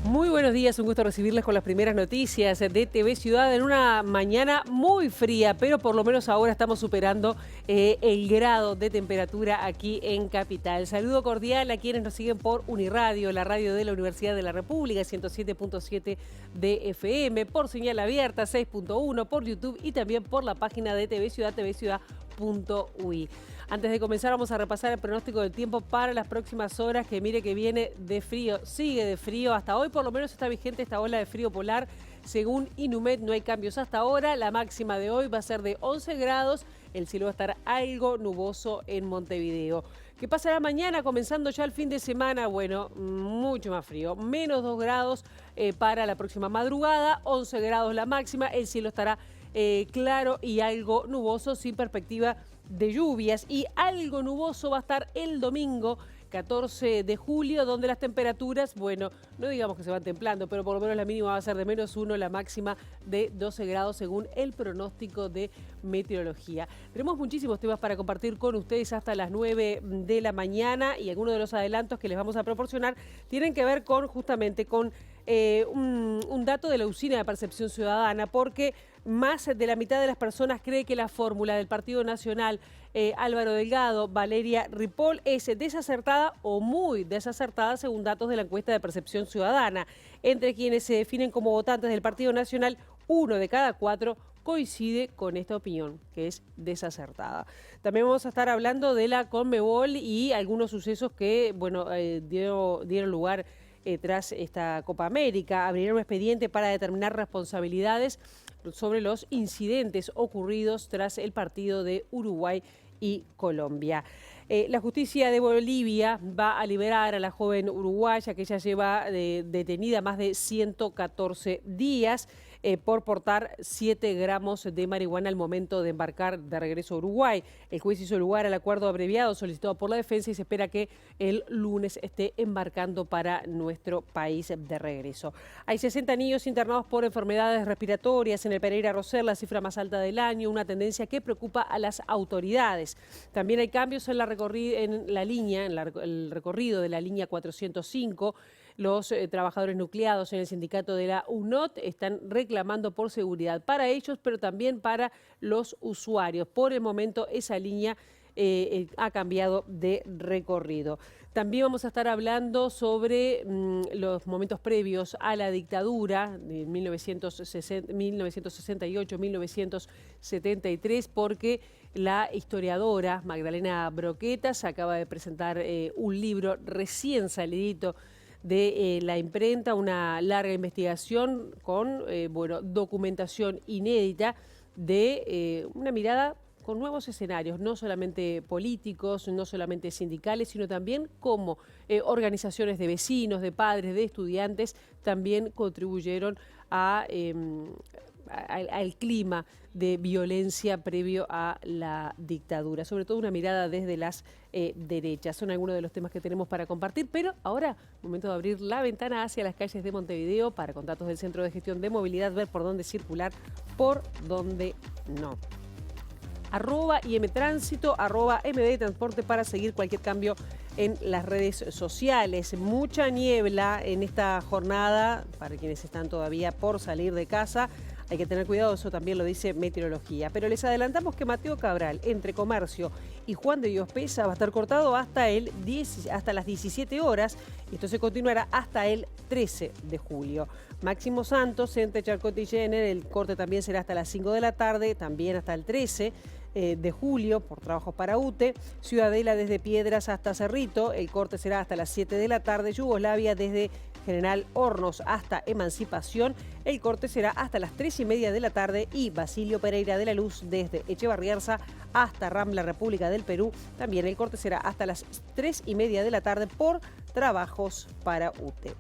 Muy buenos días, un gusto recibirles con las primeras noticias de TV Ciudad en una mañana muy fría, pero por lo menos ahora estamos superando el grado de temperatura aquí en Capital. Saludo cordial a quienes nos siguen por Uniradio, la radio de la Universidad de la República, 107.7 de FM, por señal abierta, 6.1, por YouTube y también por la página de TV Ciudad, tvciudad.ui. Antes de comenzar vamos a repasar el pronóstico del tiempo para las próximas horas, que mire que viene de frío, sigue de frío. Hasta hoy por lo menos está vigente esta ola de frío polar. Según Inumet no hay cambios hasta ahora. La máxima de hoy va a ser de 11 grados. El cielo va a estar algo nuboso en Montevideo. ¿Qué pasará mañana comenzando ya el fin de semana? Bueno, mucho más frío. Menos 2 grados para la próxima madrugada. 11 grados la máxima. El cielo estará claro y algo nuboso sin perspectiva de lluvias, y algo nuboso va a estar el domingo 14 de julio, donde las temperaturas, bueno, no digamos que se van templando, pero por lo menos la mínima va a ser de -1, la máxima de 12 grados según el pronóstico de meteorología. Tenemos muchísimos temas para compartir con ustedes hasta las 9 de la mañana, y algunos de los adelantos que les vamos a proporcionar tienen que ver con justamente con un dato de la Usina de Percepción Ciudadana, porque más de la mitad de las personas cree que la fórmula del Partido Nacional, Álvaro Delgado, Valeria Ripoll, es desacertada o muy desacertada según datos de la encuesta de Percepción Ciudadana. Entre quienes se definen como votantes del Partido Nacional, 1 de cada 4 coincide con esta opinión, que es desacertada. También vamos a estar hablando de la Conmebol y algunos sucesos que, bueno, dieron lugar tras esta Copa América. Abrieron un expediente para determinar responsabilidades sobre los incidentes ocurridos tras el partido de Uruguay y Colombia. La justicia de Bolivia va a liberar a la joven uruguaya que ya lleva detenida más de 114 días por portar 7 gramos de marihuana al momento de embarcar de regreso a Uruguay. El juez hizo lugar al acuerdo abreviado solicitado por la defensa y se espera que el lunes esté embarcando para nuestro país de regreso. Hay 60 niños internados por enfermedades respiratorias en el Pereira Roser, la cifra más alta del año, una tendencia que preocupa a las autoridades. También hay cambios en el recorrido de la línea 405. Los trabajadores nucleados en el sindicato de la UNOT están reclamando por seguridad para ellos, pero también para los usuarios. Por el momento esa línea ha cambiado de recorrido. También vamos a estar hablando sobre los momentos previos a la dictadura de 1968-1973, porque la historiadora Magdalena Broquetas acaba de presentar un libro recién salidito de la imprenta, una larga investigación con documentación inédita de una mirada con nuevos escenarios, no solamente políticos, no solamente sindicales, sino también como organizaciones de vecinos, de padres, de estudiantes, también contribuyeron al clima de violencia previo a la dictadura, sobre todo una mirada desde las derechas. Son algunos de los temas que tenemos para compartir, pero ahora, momento de abrir la ventana hacia las calles de Montevideo para, con datos del Centro de Gestión de Movilidad, ver por dónde circular, por dónde no. @IMTránsito, @MDTransporte para seguir cualquier cambio en las redes sociales. Mucha niebla en esta jornada para quienes están todavía por salir de casa. Hay que tener cuidado, eso también lo dice meteorología. Pero les adelantamos que Mateo Cabral, entre Comercio y Juan de Dios Pesa, va a estar cortado hasta las 17 horas. Y esto se continuará hasta el 13 de julio. Máximo Santos, entre Charcot y Jenner, el corte también será hasta las 5 de la tarde, también hasta el 13 de julio por trabajos para UTE. Ciudadela desde Piedras hasta Cerrito, el corte será hasta las 7 de la tarde. Yugoslavia desde General Hornos hasta Emancipación, el corte será hasta las 3:30 de la tarde. Y Basilio Pereira de la Luz desde Echevarriarza hasta Rambla, República del Perú, también el corte será hasta las 3:30 de la tarde por trabajos para UTE.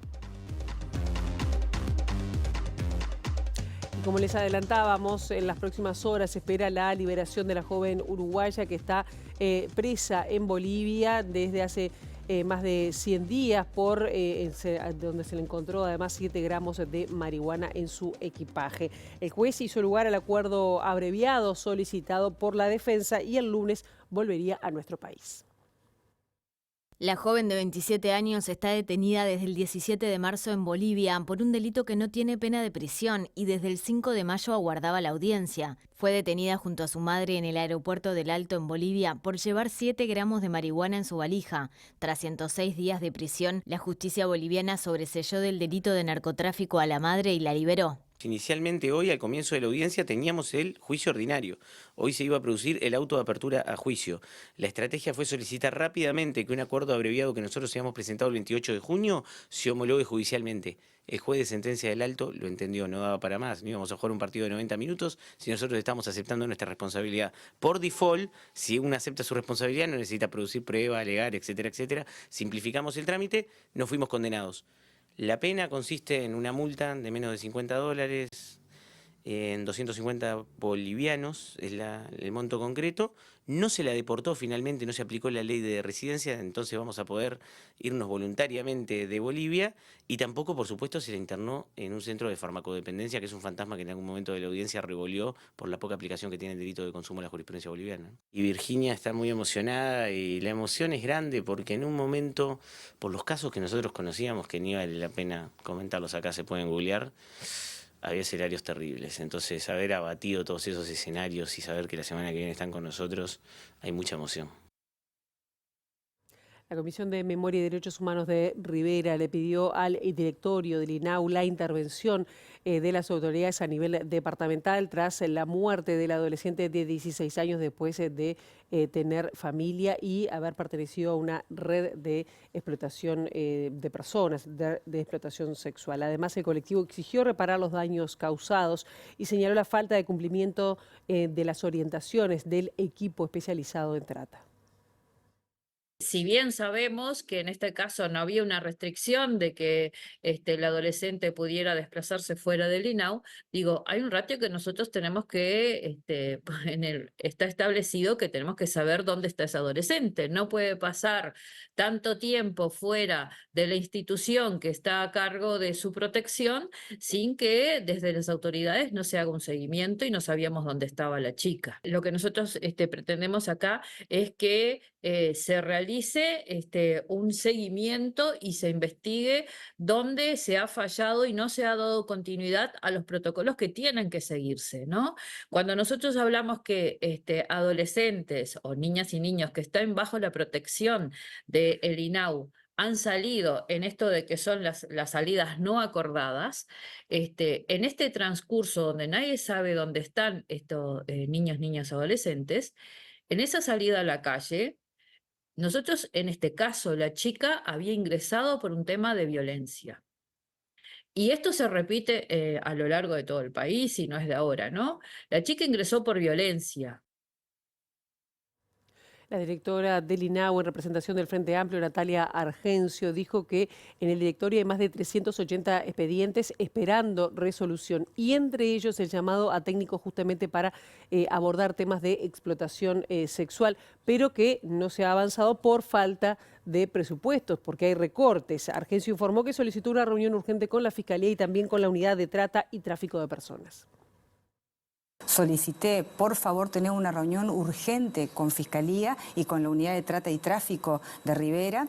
Y como les adelantábamos, en las próximas horas se espera la liberación de la joven uruguaya que está presa en Bolivia desde hace más de 100 días, donde se le encontró además 7 gramos de marihuana en su equipaje. El juez hizo lugar al acuerdo abreviado solicitado por la defensa y el lunes volvería a nuestro país. La joven de 27 años está detenida desde el 17 de marzo en Bolivia por un delito que no tiene pena de prisión y desde el 5 de mayo aguardaba la audiencia. Fue detenida junto a su madre en el aeropuerto del Alto en Bolivia por llevar 7 gramos de marihuana en su valija. Tras 106 días de prisión, la justicia boliviana sobreseyó del delito de narcotráfico a la madre y la liberó. Inicialmente hoy, al comienzo de la audiencia, teníamos el juicio ordinario. Hoy se iba a producir el auto de apertura a juicio. La estrategia fue solicitar rápidamente que un acuerdo abreviado que nosotros habíamos presentado el 28 de junio se homologue judicialmente. El juez de sentencia del Alto lo entendió, no daba para más, no íbamos a jugar un partido de 90 minutos si nosotros estamos aceptando nuestra responsabilidad. Por default, si uno acepta su responsabilidad no necesita producir prueba, alegar, etcétera, etcétera. Simplificamos el trámite, no fuimos condenados. La pena consiste en una multa de menos de $50, en 250 bolivianos, es el monto concreto. No se la deportó finalmente, no se aplicó la ley de residencia, entonces vamos a poder irnos voluntariamente de Bolivia, y tampoco, por supuesto, se la internó en un centro de farmacodependencia, que es un fantasma que en algún momento de la audiencia revolvió por la poca aplicación que tiene el delito de consumo en la jurisprudencia boliviana. Y Virginia está muy emocionada y la emoción es grande porque en un momento, por los casos que nosotros conocíamos, que ni vale la pena comentarlos acá, se pueden googlear, había escenarios terribles. Entonces, haber abatido todos esos escenarios y saber que la semana que viene están con nosotros, hay mucha emoción. La Comisión de Memoria y Derechos Humanos de Rivera le pidió al directorio del INAU la intervención de las autoridades a nivel departamental tras la muerte del adolescente de 16 años después de tener familia y haber pertenecido a una red de explotación de personas, de explotación sexual. Además, el colectivo exigió reparar los daños causados y señaló la falta de cumplimiento de las orientaciones del equipo especializado en trata. Si bien sabemos que en este caso no había una restricción de que el adolescente pudiera desplazarse fuera del INAU, digo, hay un ratio que nosotros tenemos que, está establecido que tenemos que saber dónde está ese adolescente. No puede pasar tanto tiempo fuera de la institución que está a cargo de su protección sin que desde las autoridades no se haga un seguimiento y no sabíamos dónde estaba la chica. Lo que nosotros pretendemos acá es que se realice un seguimiento y se investigue dónde se ha fallado y no se ha dado continuidad a los protocolos que tienen que seguirse, ¿no? Cuando nosotros hablamos que adolescentes o niñas y niños que están bajo la protección del INAU han salido en esto de que son las salidas no acordadas, en este transcurso donde nadie sabe dónde están estos niños, niñas, adolescentes, en esa salida a la calle, nosotros, en este caso, la chica había ingresado por un tema de violencia. Y esto se repite a lo largo de todo el país y no es de ahora, ¿no? La chica ingresó por violencia. La directora del INAU en representación del Frente Amplio, Natalia Argencio, dijo que en el directorio hay más de 380 expedientes esperando resolución y entre ellos el llamado a técnicos justamente para abordar temas de explotación sexual, pero que no se ha avanzado por falta de presupuestos, porque hay recortes. Argencio informó que solicitó una reunión urgente con la Fiscalía y también con la Unidad de Trata y Tráfico de Personas. Solicité, por favor, tener una reunión urgente con Fiscalía y con la Unidad de Trata y Tráfico de Rivera.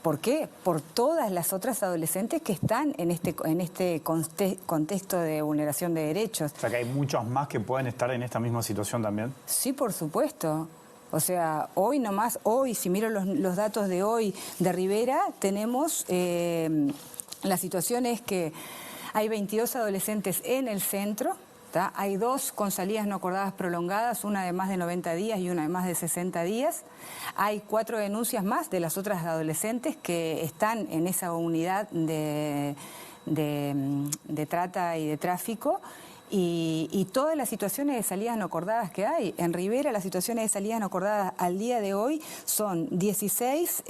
¿Por qué? Por todas las otras adolescentes que están en este contexto de vulneración de derechos. O sea, que hay muchos más que pueden estar en esta misma situación también. Sí, por supuesto. O sea, hoy nomás, si miro los datos de hoy de Rivera, tenemos, la situación es que hay 22 adolescentes en el centro. Hay 2 con salidas no acordadas prolongadas, una de más de 90 días y una de más de 60 días. Hay 4 denuncias más de las otras adolescentes que están en esa unidad de trata y de tráfico. Y todas las situaciones de salidas no acordadas que hay. En Rivera las situaciones de salidas no acordadas al día de hoy son 16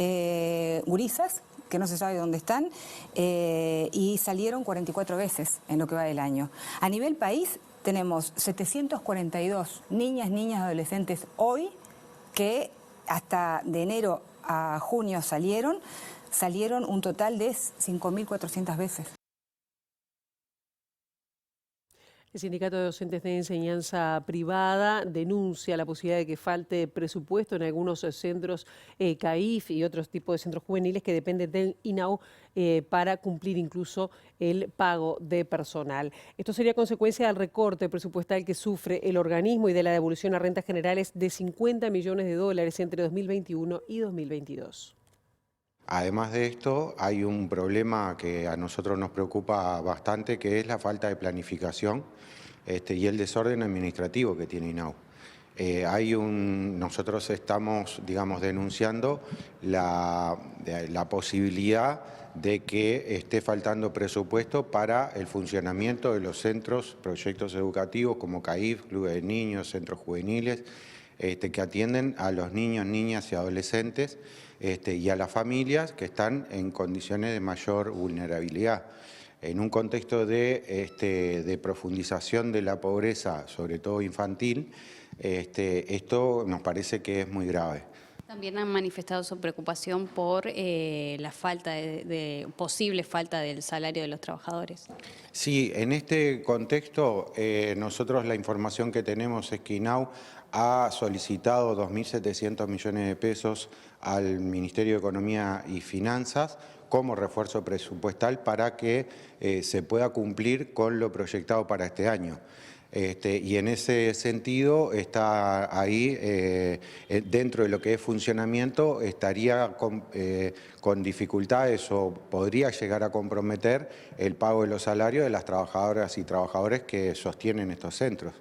gurisas, que no se sabe dónde están, y salieron 44 veces en lo que va del año. A nivel país tenemos 742 niñas, adolescentes hoy que hasta de enero a junio salieron un total de 5.400 veces. El Sindicato de Docentes de Enseñanza Privada denuncia la posibilidad de que falte presupuesto en algunos centros CAIF y otros tipos de centros juveniles que dependen del INAU para cumplir incluso el pago de personal. Esto sería consecuencia del recorte presupuestal que sufre el organismo y de la devolución a rentas generales de 50 millones de dólares entre 2021 y 2022. Además de esto, hay un problema que a nosotros nos preocupa bastante, que es la falta de planificación y el desorden administrativo que tiene INAU. Nosotros estamos, digamos, denunciando la posibilidad de que esté faltando presupuesto para el funcionamiento de los centros, proyectos educativos como CAIF, clubes de niños, centros juveniles, que atienden a los niños, niñas y adolescentes y a las familias que están en condiciones de mayor vulnerabilidad. En un contexto de profundización de la pobreza, sobre todo infantil, esto nos parece que es muy grave. También han manifestado su preocupación por la posible falta del salario de los trabajadores. Sí, en este contexto nosotros la información que tenemos es que INAU ha solicitado 2.700 millones de pesos al Ministerio de Economía y Finanzas como refuerzo presupuestal para que se pueda cumplir con lo proyectado para este año. Y en ese sentido está ahí, dentro de lo que es funcionamiento, estaría con dificultades o podría llegar a comprometer el pago de los salarios de las trabajadoras y trabajadores que sostienen estos centros.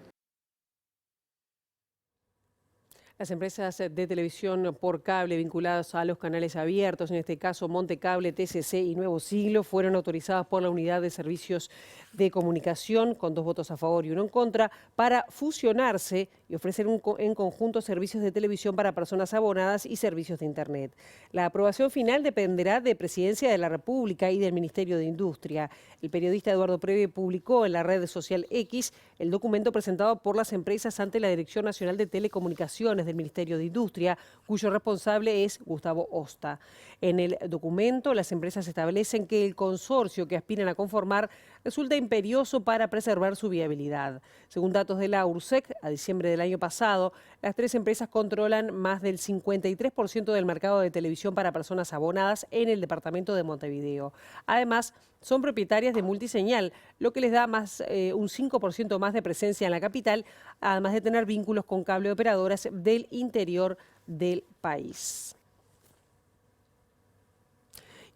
Las empresas de televisión por cable vinculadas a los canales abiertos, en este caso Montecable, TCC y Nuevo Siglo, fueron autorizadas por la Unidad de Servicios de Comunicación, con 2 votos a favor y 1 en contra, para fusionarse y ofrecer en conjunto servicios de televisión para personas abonadas y servicios de Internet. La aprobación final dependerá de Presidencia de la República y del Ministerio de Industria. El periodista Eduardo Preve publicó en la red social X el documento presentado por las empresas ante la Dirección Nacional de Telecomunicaciones del Ministerio de Industria, cuyo responsable es Gustavo Osta. En el documento, las empresas establecen que el consorcio que aspiran a conformar resulta imperioso para preservar su viabilidad. Según datos de la URSEC, a diciembre del año pasado, las 3 empresas controlan más del 53% del mercado de televisión para personas abonadas en el departamento de Montevideo. Además, son propietarias de Multiseñal, lo que les da un 5% más de presencia en la capital, además de tener vínculos con cable operadoras del interior del país.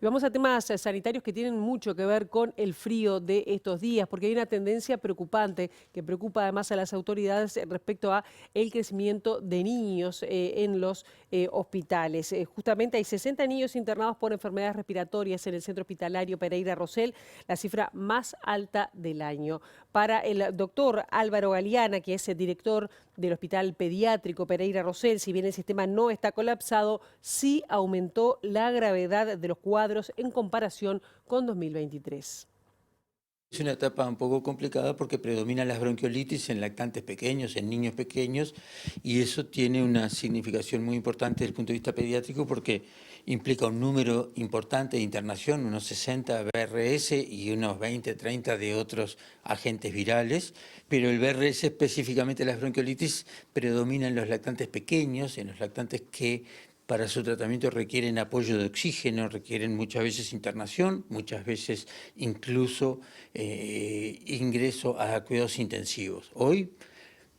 Y vamos a temas sanitarios que tienen mucho que ver con el frío de estos días, porque hay una tendencia preocupante que preocupa además a las autoridades respecto a el crecimiento de niños en los hospitales. Justamente hay 60 niños internados por enfermedades respiratorias en el centro hospitalario Pereira Rosell, la cifra más alta del año. Para el doctor Álvaro Galeana, que es el director del Hospital Pediátrico Pereira Rosell, si bien el sistema no está colapsado, sí aumentó la gravedad de los cuadros en comparación con 2023. Es una etapa un poco complicada porque predominan las bronquiolitis en lactantes pequeños, en niños pequeños, y eso tiene una significación muy importante desde el punto de vista pediátrico porque implica un número importante de internación, unos 60 BRS y unos 20, 30 de otros agentes virales, pero el BRS específicamente las bronquiolitis predomina en los lactantes pequeños, en los lactantes que para su tratamiento requieren apoyo de oxígeno, requieren muchas veces internación, muchas veces incluso ingreso a cuidados intensivos. Hoy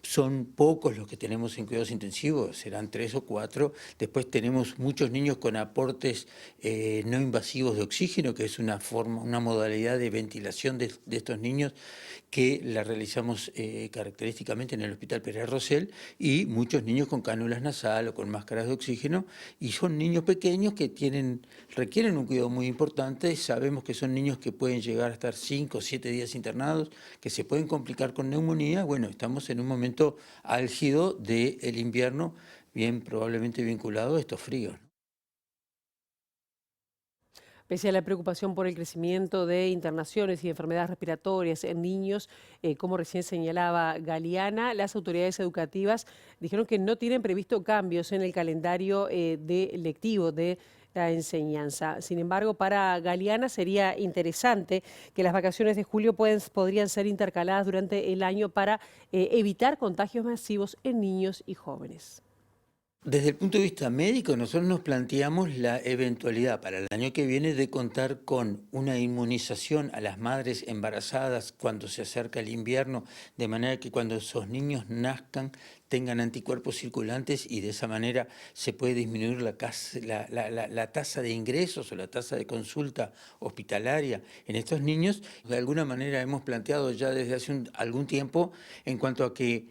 son pocos los que tenemos en cuidados intensivos, serán 3 o 4. Después tenemos muchos niños con aportes no invasivos de oxígeno, que es una modalidad de ventilación de estos niños que la realizamos característicamente en el Hospital Pereira Rosell, y muchos niños con cánulas nasal o con máscaras de oxígeno, y son niños pequeños que requieren un cuidado muy importante. Sabemos que son niños que pueden llegar a estar 5 o 7 días internados, que se pueden complicar con neumonía. Bueno, estamos en un momento álgido del invierno, bien probablemente vinculado a estos fríos. Pese a la preocupación por el crecimiento de internaciones y enfermedades respiratorias en niños, como recién señalaba Galeana, las autoridades educativas dijeron que no tienen previsto cambios en el calendario lectivo de la enseñanza. Sin embargo, para Galeana sería interesante que las vacaciones de julio podrían ser intercaladas durante el año para evitar contagios masivos en niños y jóvenes. Desde el punto de vista médico, nosotros nos planteamos la eventualidad para el año que viene de contar con una inmunización a las madres embarazadas cuando se acerca el invierno, de manera que cuando esos niños nazcan tengan anticuerpos circulantes y de esa manera se puede disminuir la tasa de ingresos o la tasa de consulta hospitalaria en estos niños. De alguna manera hemos planteado ya desde hace algún tiempo en cuanto a que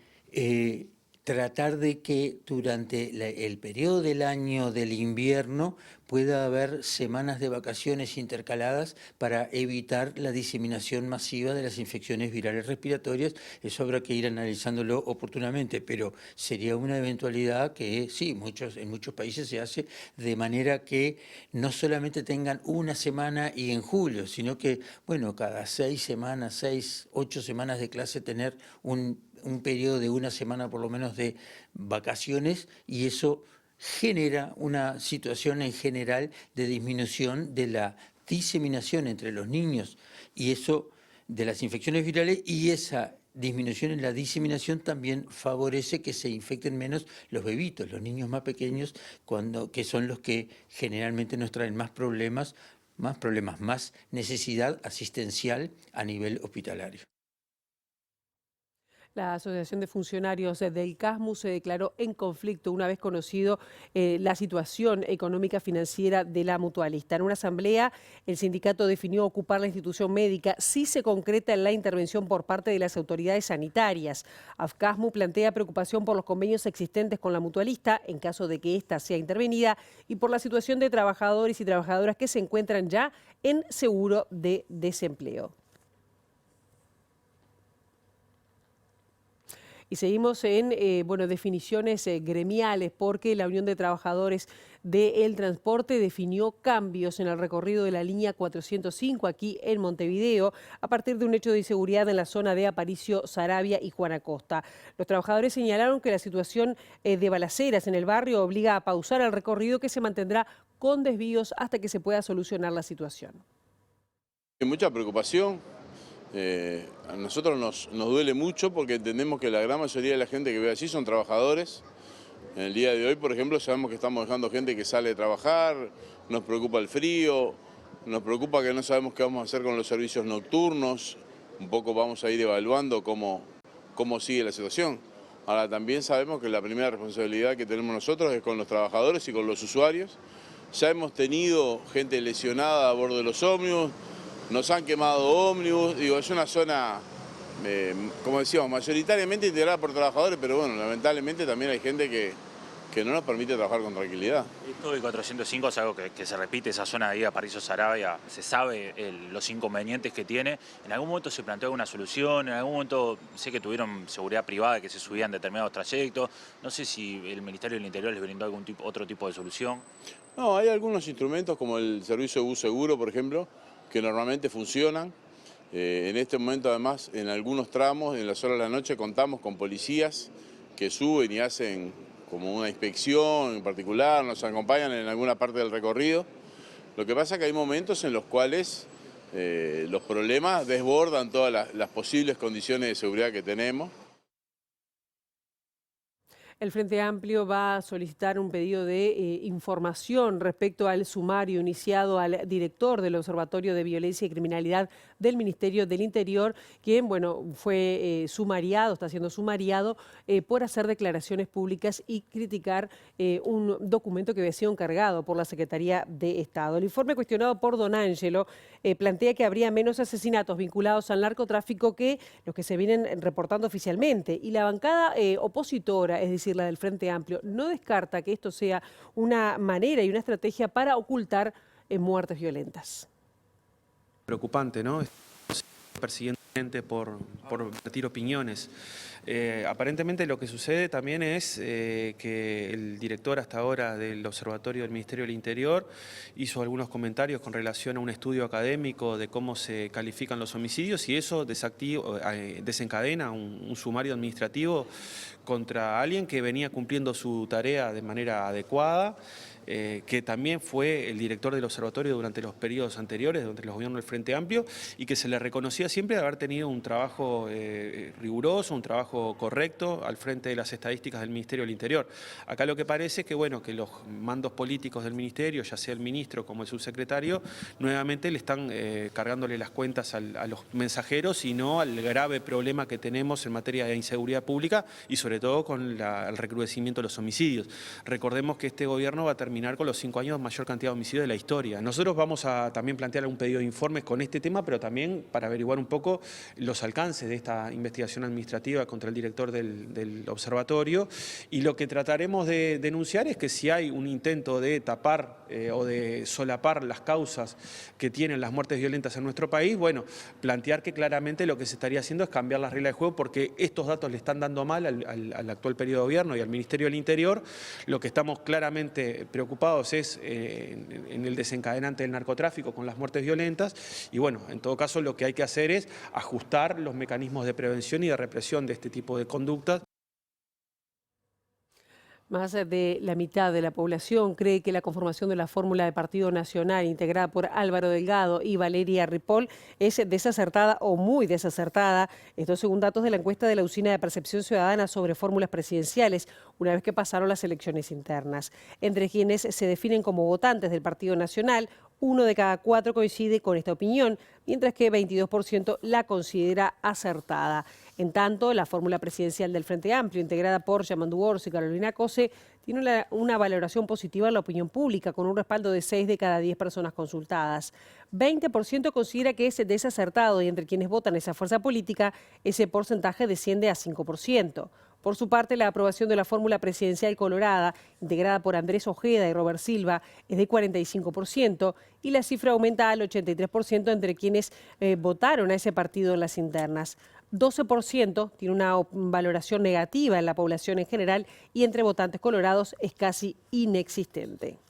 tratar de que durante el periodo del año del invierno pueda haber semanas de vacaciones intercaladas para evitar la diseminación masiva de las infecciones virales respiratorias. Eso habrá que ir analizándolo oportunamente, pero sería una eventualidad que sí, en muchos países se hace de manera que no solamente tengan una semana y en julio, sino que, bueno, cada 6 semanas, 6, 8 semanas de clase tener un periodo de una semana por lo menos de vacaciones, y eso genera una situación en general de disminución de la diseminación entre los niños y eso de las infecciones virales, y esa disminución en la diseminación también favorece que se infecten menos los bebitos, los niños más pequeños, que son los que generalmente nos traen más problemas, más necesidad asistencial a nivel hospitalario. La Asociación de Funcionarios del CASMU se declaró en conflicto una vez conocido la situación económica financiera de la mutualista. En una asamblea, el sindicato definió ocupar la institución médica si se concreta en la intervención por parte de las autoridades sanitarias. AFCASMU plantea preocupación por los convenios existentes con la mutualista en caso de que ésta sea intervenida y por la situación de trabajadores y trabajadoras que se encuentran ya en seguro de desempleo. Y seguimos en definiciones gremiales, porque la Unión de Trabajadores del Transporte definió cambios en el recorrido de la línea 405 aquí en Montevideo a partir de un hecho de inseguridad en la zona de Aparicio, Saravia y Juan Acosta. Los trabajadores señalaron que la situación de balaceras en el barrio obliga a pausar el recorrido, que se mantendrá con desvíos hasta que se pueda solucionar la situación. Hay mucha preocupación. A nosotros nos duele mucho porque entendemos que la gran mayoría de la gente que ve allí son trabajadores. En el día de hoy, por ejemplo, sabemos que estamos dejando gente que sale a trabajar, nos preocupa el frío, nos preocupa que no sabemos qué vamos a hacer con los servicios nocturnos, un poco vamos a ir evaluando cómo sigue la situación. Ahora también sabemos que la primera responsabilidad que tenemos nosotros es con los trabajadores y con los usuarios. Ya hemos tenido gente lesionada a bordo de los ómnibus. Nos han quemado ómnibus, es una zona, como decíamos, mayoritariamente integrada por trabajadores, pero bueno, lamentablemente también hay gente que no nos permite trabajar con tranquilidad. Esto del 405 es algo que se repite, esa zona de ahí, Aparicio, Saravia, se sabe los inconvenientes que tiene. ¿En algún momento se planteó alguna solución? ¿En algún momento sé que tuvieron seguridad privada, que se subían determinados trayectos? No sé si el Ministerio del Interior les brindó otro tipo de solución. No, hay algunos instrumentos como el servicio de bus seguro, por ejemplo, que normalmente funcionan. En este momento, además, en algunos tramos, en las horas de la noche, contamos con policías que suben y hacen como una inspección en particular, nos acompañan en alguna parte del recorrido. Lo que pasa es que hay momentos en los cuales los problemas desbordan todas las posibles condiciones de seguridad que tenemos. El Frente Amplio va a solicitar un pedido de información respecto al sumario iniciado al director del Observatorio de Violencia y Criminalidad del Ministerio del Interior, quien, fue sumariado, está siendo sumariado por hacer declaraciones públicas y criticar un documento que había sido encargado por la Secretaría de Estado. El informe cuestionado por Don Ángelo plantea que habría menos asesinatos vinculados al narcotráfico que los que se vienen reportando oficialmente, y la bancada opositora, es decir, la del Frente Amplio, no descarta que esto sea una manera y una estrategia para ocultar muertes violentas. Preocupante, ¿no? Persiguiendo gente por vertir opiniones. Aparentemente lo que sucede también es que el director hasta ahora del Observatorio del Ministerio del Interior hizo algunos comentarios con relación a un estudio académico de cómo se califican los homicidios, y eso desencadena un sumario administrativo contra alguien que venía cumpliendo su tarea de manera adecuada. que también fue el director del observatorio durante los periodos anteriores, durante los gobiernos del Frente Amplio, y que se le reconocía siempre de haber tenido un trabajo riguroso, un trabajo correcto al frente de las estadísticas del Ministerio del Interior. Acá lo que parece es que, bueno, que los mandos políticos del Ministerio, ya sea el ministro como el subsecretario, nuevamente le están cargándole las cuentas a los mensajeros y no al grave problema que tenemos en materia de inseguridad pública y sobre todo con el recrudecimiento de los homicidios. Recordemos que este gobierno va a terminar con los 5 años de mayor cantidad de homicidios de la historia. Nosotros vamos a también plantear un pedido de informes con este tema, pero también para averiguar un poco los alcances de esta investigación administrativa contra el director del observatorio, y lo que trataremos de denunciar es que si hay un intento de tapar o de solapar las causas que tienen las muertes violentas en nuestro país, bueno, plantear que claramente lo que se estaría haciendo es cambiar las reglas de juego, porque estos datos le están dando mal al actual periodo de gobierno y al Ministerio del Interior. Lo que estamos claramente preocupados es en el desencadenante del narcotráfico con las muertes violentas, y bueno, en todo caso lo que hay que hacer es ajustar los mecanismos de prevención y de represión de este tipo de conductas. Más de la mitad de la población cree que la conformación de la fórmula de Partido Nacional integrada por Álvaro Delgado y Valeria Ripoll es desacertada o muy desacertada. Esto según datos de la encuesta de la Usina de Percepción Ciudadana sobre fórmulas presidenciales, una vez que pasaron las elecciones internas. Entre quienes se definen como votantes del Partido Nacional, 1 de cada 4 coincide con esta opinión, mientras que 22% la considera acertada. En tanto, la fórmula presidencial del Frente Amplio, integrada por Yamandu Orsi y Carolina Cose, tiene una valoración positiva en la opinión pública, con un respaldo de 6 de cada 10 personas consultadas. 20% considera que es desacertado, y entre quienes votan esa fuerza política, ese porcentaje desciende a 5%. Por su parte, la aprobación de la fórmula presidencial colorada, integrada por Andrés Ojeda y Robert Silva, es de 45%, y la cifra aumenta al 83% entre quienes votaron a ese partido en las internas. 12% tiene una valoración negativa en la población en general, y entre votantes colorados es casi inexistente.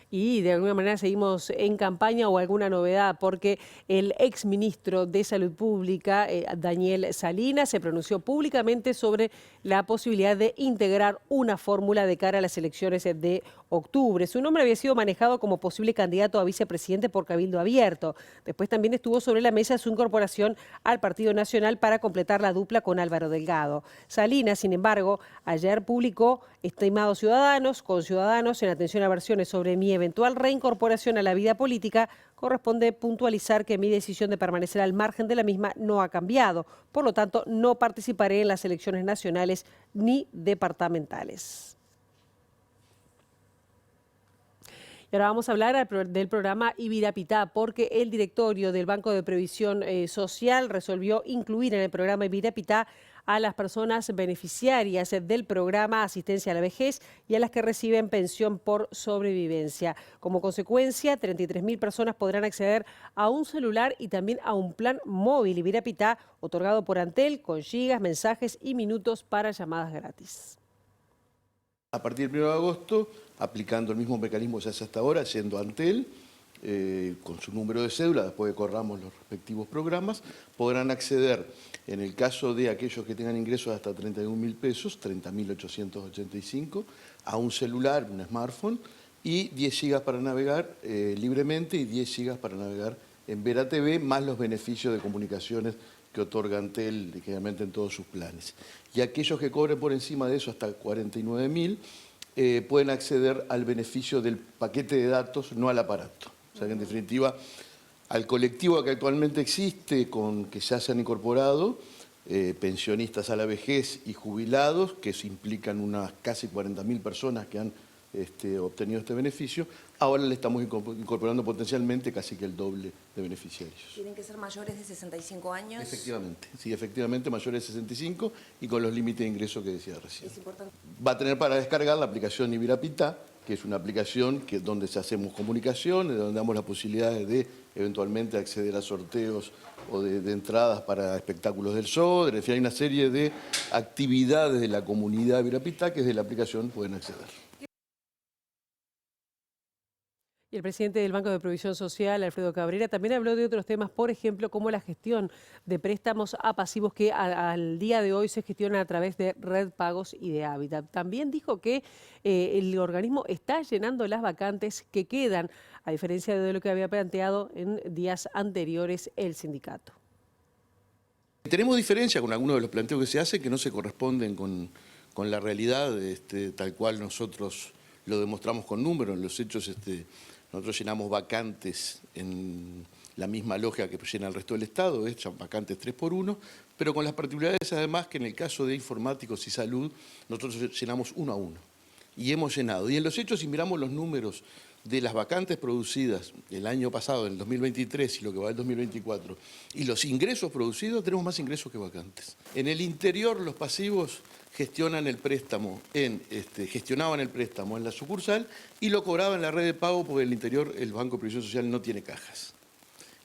Y de alguna manera seguimos en campaña, o alguna novedad, porque el exministro de Salud Pública, Daniel Salinas, se pronunció públicamente sobre la posibilidad de integrar una fórmula de cara a las elecciones de octubre. Su nombre había sido manejado como posible candidato a vicepresidente por Cabildo Abierto. Después también estuvo sobre la mesa su incorporación al Partido Nacional para completar la dupla con Álvaro Delgado. Salinas, sin embargo, ayer publicó: estimados ciudadanos, conciudadanos, en atención a versiones sobre mi eventual reincorporación a la vida política, corresponde puntualizar que mi decisión de permanecer al margen de la misma no ha cambiado. Por lo tanto, no participaré en las elecciones nacionales ni departamentales. Y ahora vamos a hablar del programa Ibirapitá, porque el directorio del Banco de Previsión Social resolvió incluir en el programa Ibirapitá a las personas beneficiarias del programa Asistencia a la Vejez y a las que reciben pensión por sobrevivencia. Como consecuencia, 33.000 personas podrán acceder a un celular y también a un plan móvil Ibirapitá otorgado por Antel, con gigas, mensajes y minutos para llamadas gratis. A partir del 1 de agosto, aplicando el mismo mecanismo que se hace hasta ahora, siendo Antel, con su número de cédula, después de que corramos los respectivos programas, podrán acceder, en el caso de aquellos que tengan ingresos hasta 31.000 pesos, 30.885, a un celular, un smartphone, y 10 gigas para navegar libremente y 10 gigas para navegar en Vera TV, más los beneficios de comunicaciones que otorga Antel generalmente en todos sus planes. Y aquellos que cobren por encima de eso hasta 49.000 pueden acceder al beneficio del paquete de datos, no al aparato. O sea que en definitiva, al colectivo que actualmente existe, con que ya se han incorporado, pensionistas a la vejez y jubilados, que se implican unas casi 40.000 personas que han obtenido este beneficio, ahora le estamos incorporando potencialmente casi que el doble de beneficiarios. ¿Tienen que ser mayores de 65 años? Efectivamente, sí, efectivamente mayores de 65 y con los límites de ingreso que decía recién. Es importante. Va a tener para descargar la aplicación Ibirapitá, que es una aplicación donde hacemos comunicaciones, donde damos la posibilidad de eventualmente acceder a sorteos o de entradas para espectáculos del show. En fin, hay una serie de actividades de la comunidad Ibirapitá que desde la aplicación pueden acceder. Y el presidente del Banco de Provisión Social, Alfredo Cabrera, también habló de otros temas, por ejemplo, como la gestión de préstamos a pasivos que al día de hoy se gestionan a través de Red Pagos y de Hábitat. También dijo que el organismo está llenando las vacantes que quedan, a diferencia de lo que había planteado en días anteriores el sindicato. Tenemos diferencia con algunos de los planteos que se hacen que no se corresponden con la realidad, tal cual nosotros lo demostramos con números. En los hechos, nosotros llenamos vacantes en la misma lógica que llena el resto del Estado, vacantes 3x1, pero con las particularidades además que en el caso de informáticos y salud, nosotros llenamos 1 a 1. Y hemos llenado. Y en los hechos, si miramos los números de las vacantes producidas el año pasado, en el 2023 y lo que va del 2024, y los ingresos producidos, tenemos más ingresos que vacantes. En el interior, los pasivos gestionaban el préstamo en la sucursal y lo cobraban en la red de pago porque en el interior el Banco de Previsión Social no tiene cajas.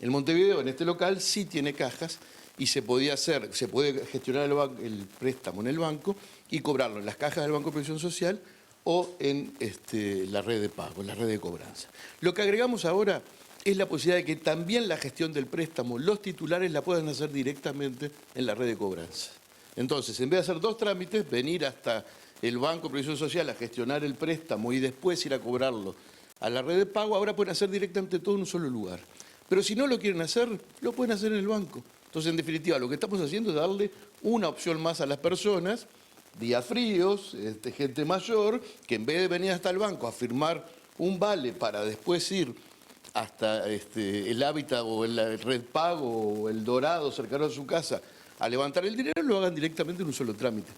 En Montevideo, en este local, sí tiene cajas y se puede gestionar el préstamo en el banco y cobrarlo en las cajas del Banco de Previsión Social o en la red de pago, en la red de cobranza. Lo que agregamos ahora es la posibilidad de que también la gestión del préstamo, los titulares la puedan hacer directamente en la red de cobranza. Entonces, en vez de hacer 2 trámites, venir hasta el Banco de Previsión Social a gestionar el préstamo y después ir a cobrarlo a la red de pago, ahora pueden hacer directamente todo en un solo lugar. Pero si no lo quieren hacer, lo pueden hacer en el banco. Entonces, en definitiva, lo que estamos haciendo es darle una opción más a las personas, días fríos, gente mayor, que en vez de venir hasta el banco a firmar un vale para después ir hasta el Hábitat o el Red Pago o el Dorado cercano a su casa a levantar el dinero, lo hagan directamente en un solo trámite.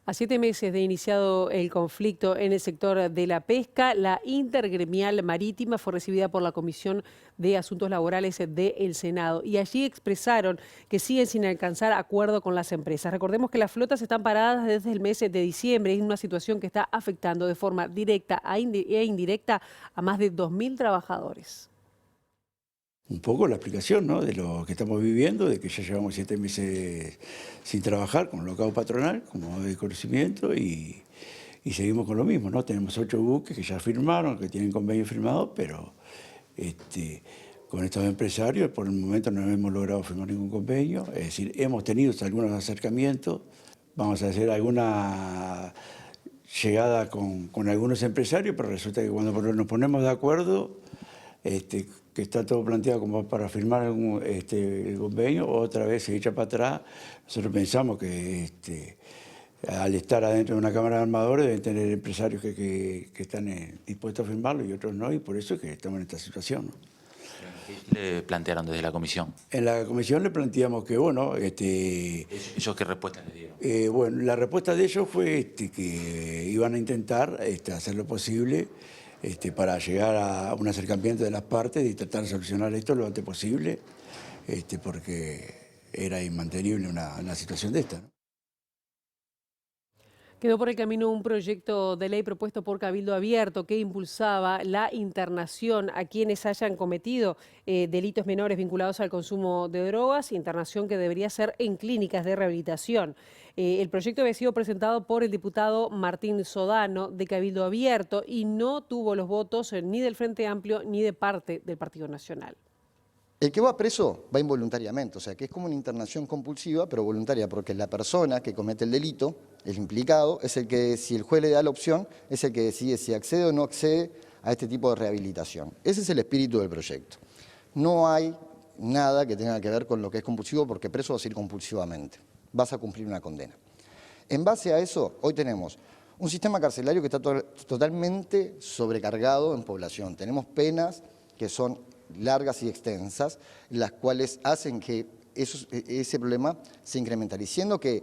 A 7 meses de iniciado el conflicto en el sector de la pesca, la Intergremial Marítima fue recibida por la Comisión de Asuntos Laborales del Senado y allí expresaron que siguen sin alcanzar acuerdo con las empresas. Recordemos que las flotas están paradas desde el mes de diciembre en una situación que está afectando de forma directa e indirecta a más de 2.000 trabajadores. Un poco la explicación, ¿no?, de lo que estamos viviendo, de que ya llevamos 7 meses sin trabajar con locao patronal, como de conocimiento, y seguimos con lo mismo, ¿no? Tenemos 8 buques que ya firmaron, que tienen convenio firmado, pero con estos empresarios por el momento no hemos logrado firmar ningún convenio. Es decir, hemos tenido algunos acercamientos, vamos a hacer alguna llegada con algunos empresarios, pero resulta que cuando nos ponemos de acuerdo, que está todo planteado como para firmar el convenio, otra vez se echa para atrás. Nosotros pensamos que al estar adentro de una cámara de armadores deben tener empresarios que están dispuestos a firmarlo y otros no, y por eso es que estamos en esta situación, ¿no? ¿Qué le plantearon desde la comisión? En la comisión le planteamos que, bueno... ¿Ellos qué respuesta les dieron? Bueno, la respuesta de ellos fue que iban a intentar hacer lo posible para llegar a un acercamiento de las partes y tratar de solucionar esto lo antes posible, porque era inmantenible una situación de esta, ¿no? Quedó por el camino un proyecto de ley propuesto por Cabildo Abierto que impulsaba la internación a quienes hayan cometido delitos menores vinculados al consumo de drogas, internación que debería ser en clínicas de rehabilitación. El proyecto había sido presentado por el diputado Martín Sodano de Cabildo Abierto y no tuvo los votos ni del Frente Amplio ni de parte del Partido Nacional. El que va preso va involuntariamente, o sea que es como una internación compulsiva, pero voluntaria, porque la persona que comete el delito, el implicado, es el que, si el juez le da la opción, es el que decide si accede o no accede a este tipo de rehabilitación. Ese es el espíritu del proyecto. No hay nada que tenga que ver con lo que es compulsivo, porque preso vas a ir compulsivamente, vas a cumplir una condena. En base a eso, hoy tenemos un sistema carcelario que está totalmente sobrecargado en población. Tenemos penas que son largas y extensas, las cuales hacen que ese problema se incremente, diciendo que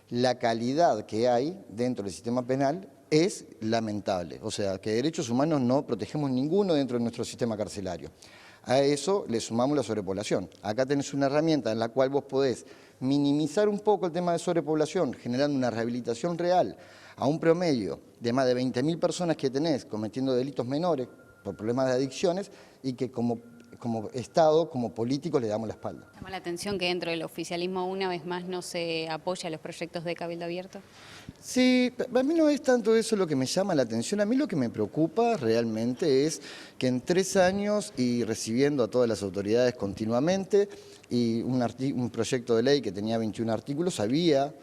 la calidad que hay dentro del sistema penal es lamentable, o sea, que derechos humanos no protegemos ninguno dentro de nuestro sistema carcelario. A eso le sumamos la sobrepoblación. Acá tenés una herramienta en la cual vos podés minimizar un poco el tema de sobrepoblación, generando una rehabilitación real a un promedio de más de 20.000 personas que tenés cometiendo delitos menores por problemas de adicciones y que como como Estado, como políticos, le damos la espalda. Llama la atención que dentro del oficialismo una vez más no se apoya los proyectos de Cabildo Abierto. Sí, a mí no es tanto eso lo que me llama la atención, a mí lo que me preocupa realmente es que en 3 años y recibiendo a todas las autoridades continuamente y un proyecto de ley que tenía 21 artículos, había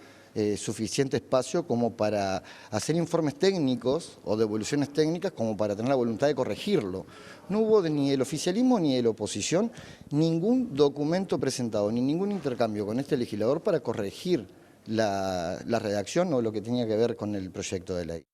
suficiente espacio como para hacer informes técnicos o devoluciones técnicas como para tener la voluntad de corregirlo. No hubo ni el oficialismo ni de la oposición ningún documento presentado, ni ningún intercambio con este legislador para corregir la redacción o lo que tenía que ver con el proyecto de ley.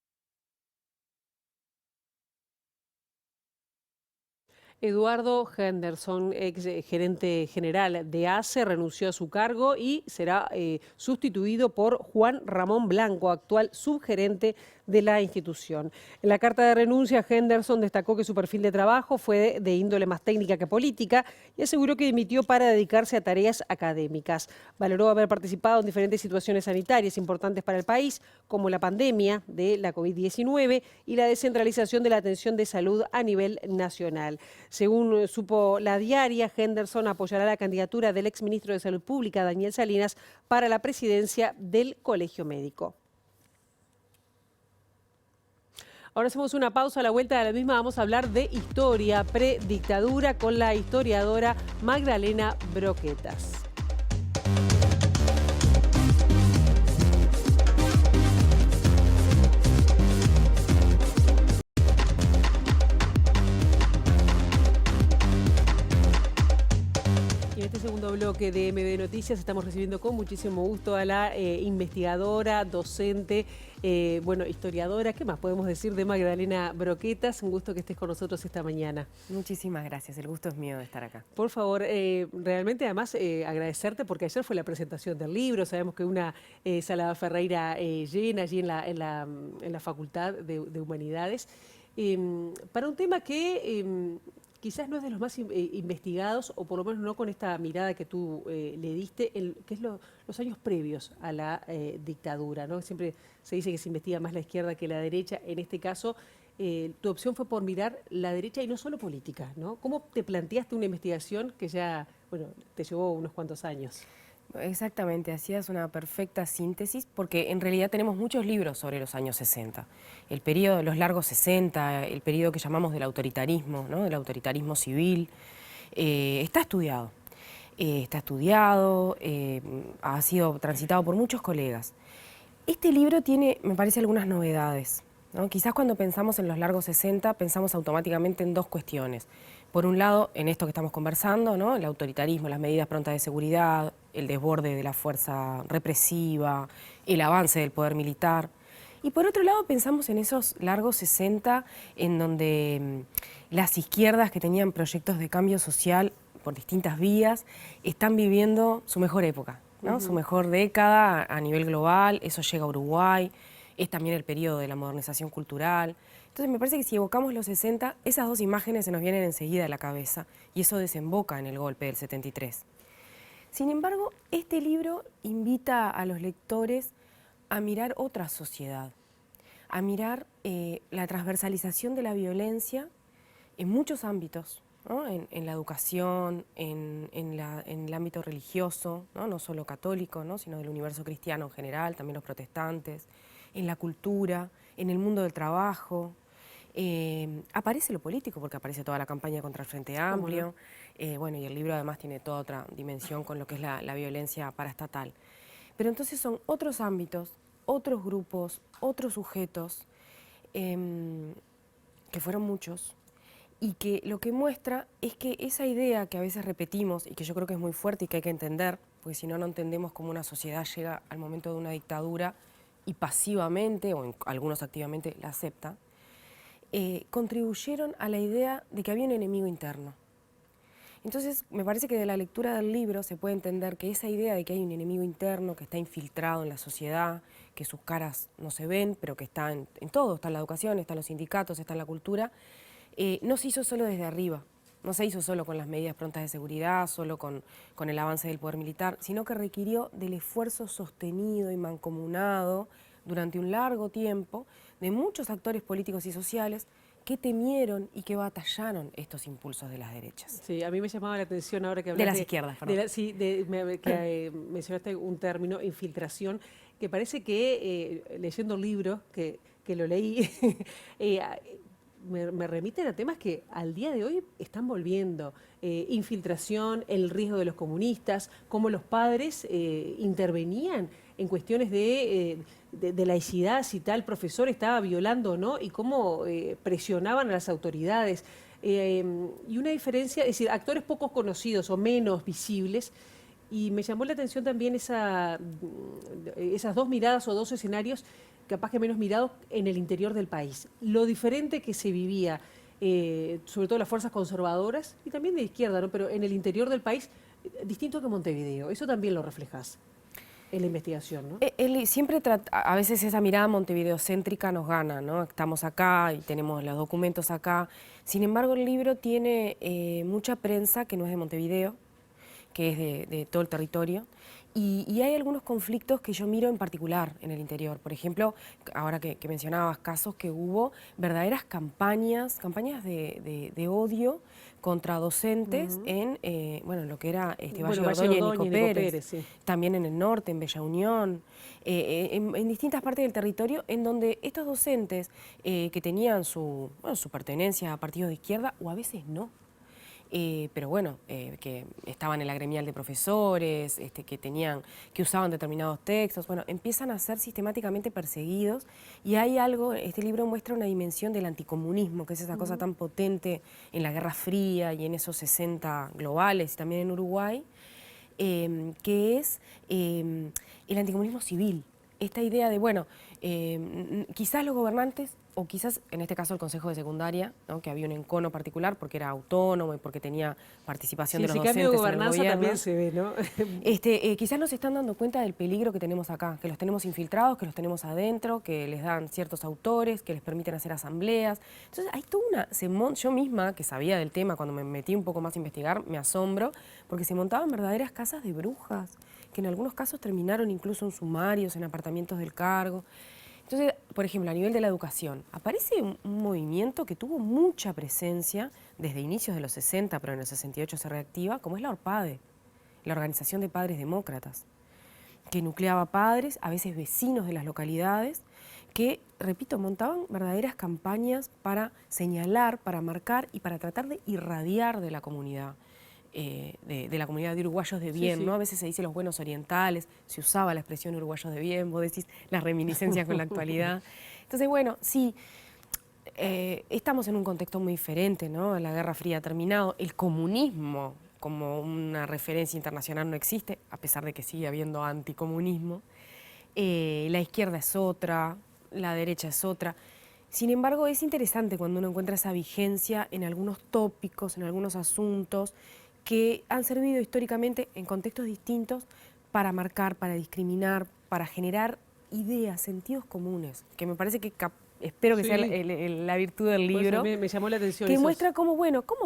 Eduardo Henderson, ex gerente general de ACE, renunció a su cargo y será sustituido por Juan Ramón Blanco, actual subgerente de la institución. En la carta de renuncia, Henderson destacó que su perfil de trabajo fue de índole más técnica que política y aseguró que dimitió para dedicarse a tareas académicas. Valoró haber participado en diferentes situaciones sanitarias importantes para el país, como la pandemia de la COVID-19 y la descentralización de la atención de salud a nivel nacional. Según supo La Diaria, Henderson apoyará la candidatura del exministro de Salud Pública, Daniel Salinas, para la presidencia del Colegio Médico. Ahora hacemos una pausa. A la vuelta de la misma vamos a hablar de historia predictadura con la historiadora Magdalena Broquetas. En este segundo bloque de MB Noticias estamos recibiendo con muchísimo gusto a la investigadora, docente, historiadora, ¿qué más podemos decir de Magdalena Broquetas? Un gusto que estés con nosotros esta mañana. Muchísimas gracias, el gusto es mío de estar acá. Por favor, realmente además agradecerte porque ayer fue la presentación del libro, sabemos que una sala Ferreira llena allí en la Facultad de Humanidades, para un tema que quizás no es de los más investigados, o por lo menos no con esta mirada que tú le diste, que es los años previos a la dictadura, ¿no? Siempre se dice que se investiga más la izquierda que la derecha. En este caso, tu opción fue por mirar la derecha y no solo política, ¿no? ¿Cómo te planteaste una investigación que ya, te llevó unos cuantos años? Exactamente, hacías una perfecta síntesis porque en realidad tenemos muchos libros sobre los años 60. El periodo de los largos 60, el periodo que llamamos del autoritarismo, ¿no? Del autoritarismo civil, está estudiado. Ha sido transitado por muchos colegas. Este libro tiene, me parece, algunas novedades, ¿no? Quizás cuando pensamos en los largos 60 pensamos automáticamente en dos cuestiones. Por un lado, en esto que estamos conversando, ¿no? El autoritarismo, las medidas prontas de seguridad, el desborde de la fuerza represiva, el avance del poder militar. Y por otro lado pensamos en esos largos 60 en donde las izquierdas que tenían proyectos de cambio social por distintas vías están viviendo su mejor época, ¿no? Su mejor década a nivel global. Eso llega a Uruguay, es también el periodo de la modernización cultural. Entonces me parece que si evocamos los 60, esas dos imágenes se nos vienen enseguida a la cabeza y eso desemboca en el golpe del 73. Sin embargo, este libro invita a los lectores a mirar otra sociedad, a mirar la transversalización de la violencia en muchos ámbitos, ¿no? En la educación, en el ámbito religioso, no solo católico, ¿no? Sino del universo cristiano en general, también los protestantes, en la cultura, en el mundo del trabajo. Aparece lo político porque aparece toda la campaña contra el Frente Amplio, y el libro además tiene toda otra dimensión con lo que es la violencia paraestatal. Pero entonces son otros ámbitos, otros grupos, otros sujetos, que fueron muchos, y que lo que muestra es que esa idea que a veces repetimos y que yo creo que es muy fuerte y que hay que entender, porque si no, no entendemos cómo una sociedad llega al momento de una dictadura y pasivamente, o algunos activamente, la acepta, contribuyeron a la idea de que había un enemigo interno. Entonces, me parece que de la lectura del libro se puede entender que esa idea de que hay un enemigo interno que está infiltrado en la sociedad, que sus caras no se ven, pero que está en todo, está en la educación, está en los sindicatos, está en la cultura, no se hizo solo desde arriba, no se hizo solo con las medidas prontas de seguridad, solo con el avance del poder militar, sino que requirió del esfuerzo sostenido y mancomunado durante un largo tiempo de muchos actores políticos y sociales qué temieron y qué batallaron estos impulsos de las derechas. Sí, a mí me llamaba la atención ahora que De hablaste... las izquierdas, perdón. Que mencionaste un término, infiltración, que parece que leyendo el libro, que lo leí, me remiten a temas que al día de hoy están volviendo. Infiltración, el riesgo de los comunistas, cómo los padres intervenían en cuestiones de laicidad, si tal profesor estaba violando o no, y cómo presionaban a las autoridades. Y una diferencia, es decir, actores poco conocidos o menos visibles. Y me llamó la atención también esas dos miradas o dos escenarios, capaz que menos mirados, en el interior del país. Lo diferente que se vivía, sobre todo las fuerzas conservadoras y también de izquierda, ¿no? Pero en el interior del país, distinto que Montevideo. Eso también lo reflejas en la investigación, ¿no? Él siempre a veces esa mirada montevideocéntrica nos gana, ¿no? Estamos acá y tenemos los documentos acá. Sin embargo, el libro tiene mucha prensa que no es de Montevideo, que es de todo el territorio, y hay algunos conflictos que yo miro en particular en el interior. Por ejemplo, ahora que mencionabas casos que hubo verdaderas campañas de odio contra docentes en lo que era Valle Ordóñez y Nico Pérez, sí. También en el norte, en Bella Unión, en distintas partes del territorio, en donde estos docentes que tenían su pertenencia a partidos de izquierda, o a veces no, pero bueno, que estaban en la gremial de profesores, que usaban determinados textos, bueno, empiezan a ser sistemáticamente perseguidos, y hay algo, este libro muestra una dimensión del anticomunismo, que es esa cosa tan potente en la Guerra Fría y en esos 60 globales, y también en Uruguay, que es el anticomunismo civil. Esta idea de, quizás los gobernantes, o quizás en este caso el Consejo de Secundaria, ¿no? Que había un encono particular porque era autónomo y porque tenía participación de los docentes cambio de en el gobernanza gobierno. también se ve, ¿no? Quizás no se están dando cuenta del peligro que tenemos acá, que los tenemos infiltrados, que los tenemos adentro, que les dan ciertos autores, que les permiten hacer asambleas. Entonces hay toda yo misma, que sabía del tema, cuando me metí un poco más a investigar, me asombro, porque se montaban verdaderas casas de brujas, que en algunos casos terminaron incluso en sumarios, en apartamentos del cargo. Entonces, por ejemplo, a nivel de la educación, aparece un movimiento que tuvo mucha presencia desde inicios de los 60, pero en el 68 se reactiva, como es la ORPADE, la Organización de Padres Demócratas, que nucleaba padres, a veces vecinos de las localidades, que, repito, montaban verdaderas campañas para señalar, para marcar y para tratar de irradiar de la comunidad. De la comunidad de uruguayos de bien, ¿no? A veces se dice los buenos orientales, se usaba la expresión uruguayos de bien, vos decís las reminiscencias con la actualidad. Entonces, sí, estamos en un contexto muy diferente, ¿no? La Guerra Fría ha terminado, el comunismo como una referencia internacional no existe, a pesar de que sigue habiendo anticomunismo. La izquierda es otra, la derecha es otra. Sin embargo, es interesante cuando uno encuentra esa vigencia en algunos tópicos, en algunos asuntos, que han servido históricamente en contextos distintos para marcar, para discriminar, para generar ideas, sentidos comunes, que me parece que espero que sea la virtud del libro. Me llamó la atención. Que muestra cómo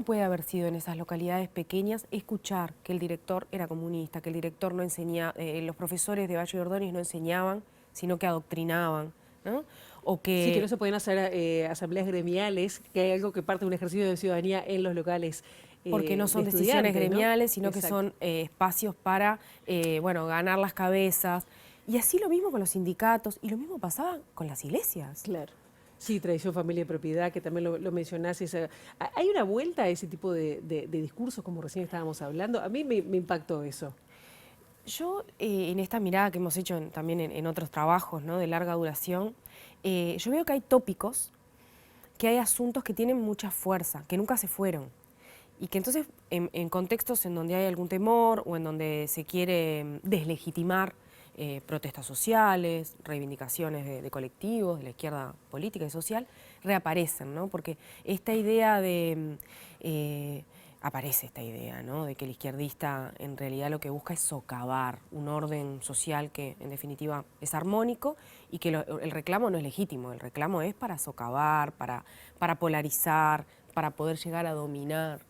puede haber sido en esas localidades pequeñas escuchar que el director era comunista, que el director no enseñaba, los profesores de Valle Ordóñez no enseñaban, sino que adoctrinaban, ¿no? O que... Sí, que no se pueden hacer asambleas gremiales, que hay algo que parte de un ejercicio de ciudadanía en los locales. Porque no son de decisiones gremiales, ¿no? sino que son espacios para ganar las cabezas. Y así lo mismo con los sindicatos, y lo mismo pasaba con las iglesias. Claro. Sí, tradición, familia y propiedad, que también lo mencionás. ¿Hay una vuelta a ese tipo de discursos, como recién estábamos hablando? A mí me impactó eso. Yo, en esta mirada que hemos hecho también en otros trabajos, ¿no? De larga duración, yo veo que hay tópicos, que hay asuntos que tienen mucha fuerza, que nunca se fueron. Y que entonces, en contextos en donde hay algún temor o en donde se quiere deslegitimar protestas sociales, reivindicaciones de colectivos, de la izquierda política y social, reaparecen, ¿no? Porque esta idea aparece esta idea, ¿no? De que el izquierdista en realidad lo que busca es socavar un orden social que en definitiva es armónico, y que el reclamo no es legítimo, el reclamo es para socavar, para polarizar, para poder llegar a dominar.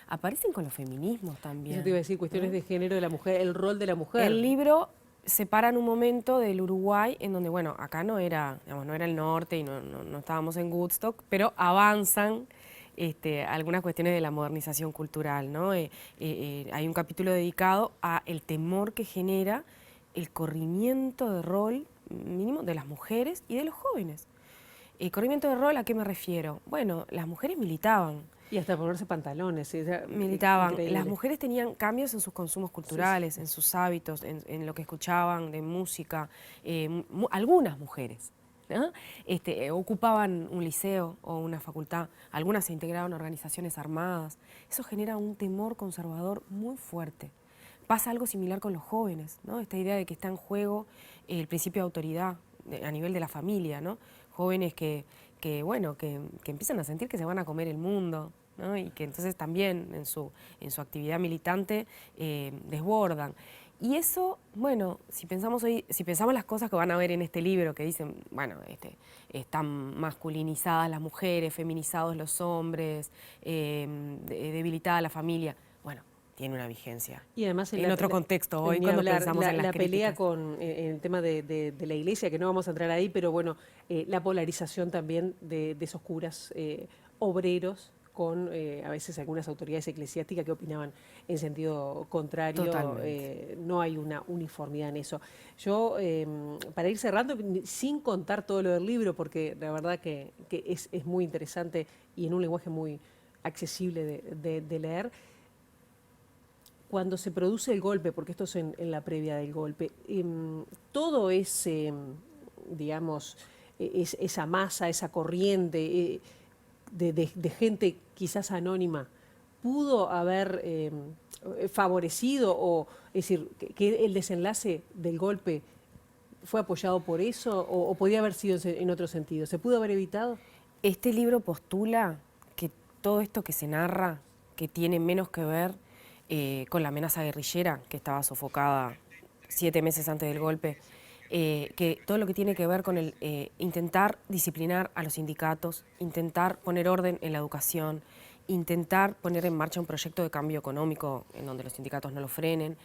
Aparecen con los feminismos también. Eso te iba a decir, cuestiones de género de la mujer, el rol de la mujer. El libro separan un momento del Uruguay en donde, bueno, acá no era, digamos, no era el norte y no estábamos en Woodstock, pero avanzan algunas cuestiones de la modernización cultural, ¿no? Hay un capítulo dedicado a el temor que genera el corrimiento de rol mínimo de las mujeres y de los jóvenes. ¿El corrimiento de rol a qué me refiero? Bueno, las mujeres militaban. Y hasta ponerse pantalones. ¿Sí? Militaban. Increíble. Las mujeres tenían cambios en sus consumos culturales, en sus hábitos, en lo que escuchaban de música. Algunas mujeres, ¿no? Ocupaban un liceo o una facultad. Algunas se integraban a organizaciones armadas. Eso genera un temor conservador muy fuerte. Pasa algo similar con los jóvenes, ¿no? Esta idea de que está en juego el principio de autoridad a nivel de la familia, ¿no? Jóvenes que empiezan a sentir que se van a comer el mundo, ¿no? Y que entonces también en su actividad militante desbordan. Y eso, bueno, si pensamos las cosas que van a ver en este libro, que dicen, bueno, están masculinizadas las mujeres, feminizados los hombres, debilitada la familia, bueno, tiene una vigencia. Y además en otro contexto hoy cuando pensamos en las la pelea críticas. con el tema de la iglesia, que no vamos a entrar ahí, pero bueno, la polarización también de esos curas obreros con a veces algunas autoridades eclesiásticas que opinaban en sentido contrario. No hay una uniformidad en eso. Yo, para ir cerrando, sin contar todo lo del libro, porque la verdad que es muy interesante y en un lenguaje muy accesible de leer, cuando se produce el golpe, porque esto es en la previa del golpe, todo ese, digamos, esa masa, esa corriente de gente quizás anónima, pudo haber favorecido, o es decir, que el desenlace del golpe fue apoyado por eso, o podía haber sido en otro sentido. ¿Se pudo haber evitado? Este libro postula que todo esto que se narra, que tiene menos que ver con la amenaza guerrillera, que estaba sofocada 7 meses antes del golpe, que todo lo que tiene que ver con el intentar disciplinar a los sindicatos, intentar poner orden en la educación, intentar poner en marcha un proyecto de cambio económico en donde los sindicatos no lo frenen,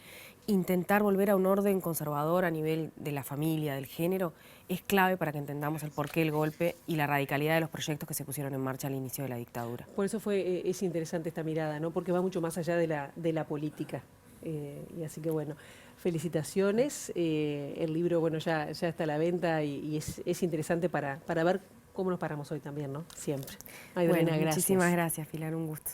intentar volver a un orden conservador a nivel de la familia, del género, es clave para que entendamos el porqué del golpe y la radicalidad de los proyectos que se pusieron en marcha al inicio de la dictadura. Por eso es interesante esta mirada, ¿no? Porque va mucho más allá de la política. Y así que bueno, felicitaciones. El libro, bueno, ya está a la venta y es interesante para ver cómo nos paramos hoy también, ¿no? Siempre. Bueno, muchísimas gracias, Pilar, un gusto.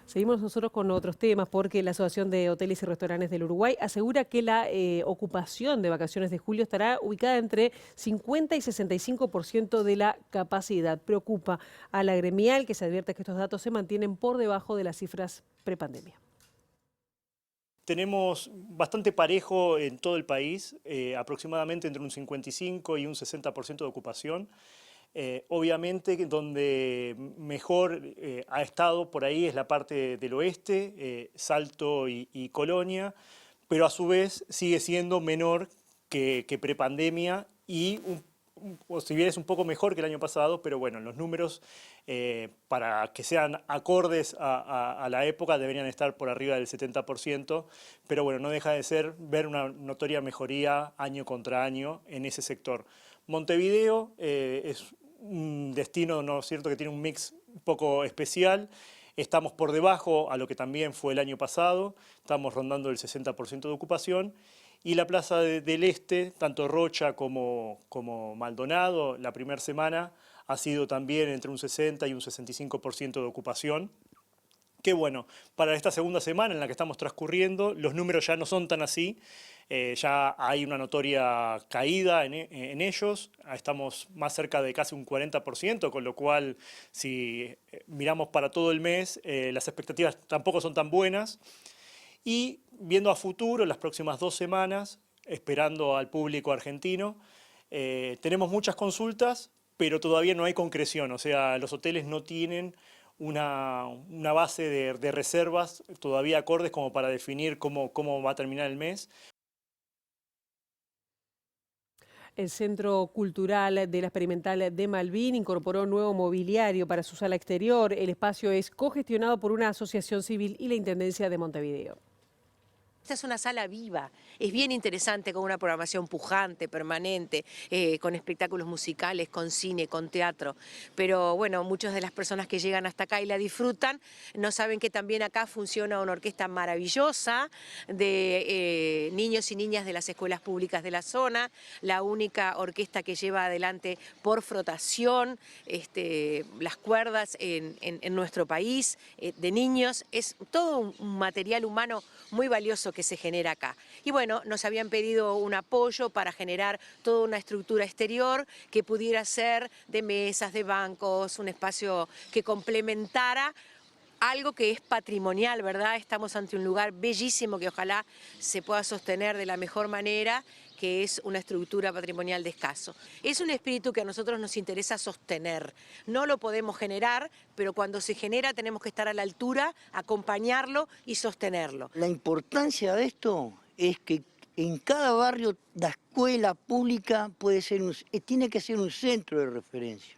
Seguimos nosotros con otros temas, porque la Asociación de Hoteles y Restaurantes del Uruguay asegura que la ocupación de vacaciones de julio estará ubicada entre 50 y 65% de la capacidad. Preocupa a la gremial, que se advierte que estos datos se mantienen por debajo de las cifras prepandemia. Tenemos bastante parejo en todo el país, aproximadamente entre un 55 y un 60% de ocupación. Obviamente donde mejor ha estado por ahí es la parte del oeste, Salto y Colonia, pero a su vez sigue siendo menor que prepandemia y o si bien es un poco mejor que el año pasado, pero bueno, los números para que sean acordes a la época deberían estar por arriba del 70%, pero bueno, no deja de ver una notoria mejoría año contra año en ese sector. Montevideo es un destino, ¿no es cierto?, que tiene un mix un poco especial. Estamos por debajo a lo que también fue el año pasado, estamos rondando el 60% de ocupación. Y la Plaza del Este, tanto Rocha como Maldonado, la primera semana ha sido también entre un 60 y un 65% de ocupación. Que bueno, para esta segunda semana en la que estamos transcurriendo, los números ya no son tan así, ya hay una notoria caída en ellos, estamos más cerca de casi un 40%, con lo cual si miramos para todo el mes, las expectativas tampoco son tan buenas. Y viendo a futuro, las próximas 2 semanas, esperando al público argentino, tenemos muchas consultas, pero todavía no hay concreción, o sea, los hoteles no tienen una base de reservas todavía acordes como para definir cómo va a terminar el mes. El Centro Cultural de la Experimental de Malvin incorporó nuevo mobiliario para su sala exterior. El espacio es cogestionado por una asociación civil y la Intendencia de Montevideo. esta es una sala viva, es bien interesante con una programación pujante, permanente, con espectáculos musicales, con cine, con teatro, pero bueno, muchas de las personas que llegan hasta acá y la disfrutan no saben que también acá funciona una orquesta maravillosa de niños y niñas de las escuelas públicas de la zona, la única orquesta que lleva adelante por frotación las cuerdas en nuestro país, de niños, es todo un material humano muy valioso que se genera acá. Y bueno, nos habían pedido un apoyo para generar toda una estructura exterior que pudiera ser de mesas, de bancos, un espacio que complementara algo que es patrimonial, ¿verdad? Estamos ante un lugar bellísimo que ojalá se pueda sostener de la mejor manera, que es una estructura patrimonial de Escaso. Es un espíritu que a nosotros nos interesa sostener. No lo podemos generar, pero cuando se genera tenemos que estar a la altura, acompañarlo y sostenerlo. La importancia de esto es que en cada barrio la escuela pública tiene que ser un centro de referencia.